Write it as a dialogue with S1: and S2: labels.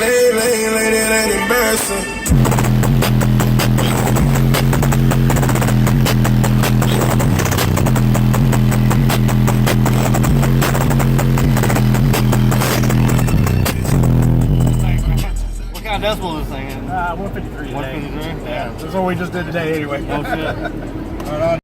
S1: lady, it ain't embarrassing.
S2: What kind of decibel is this thing in?
S3: 153 today.
S2: 153?
S3: Yeah, that's what we just did today anyway.
S2: Oh shit.
S3: Right on.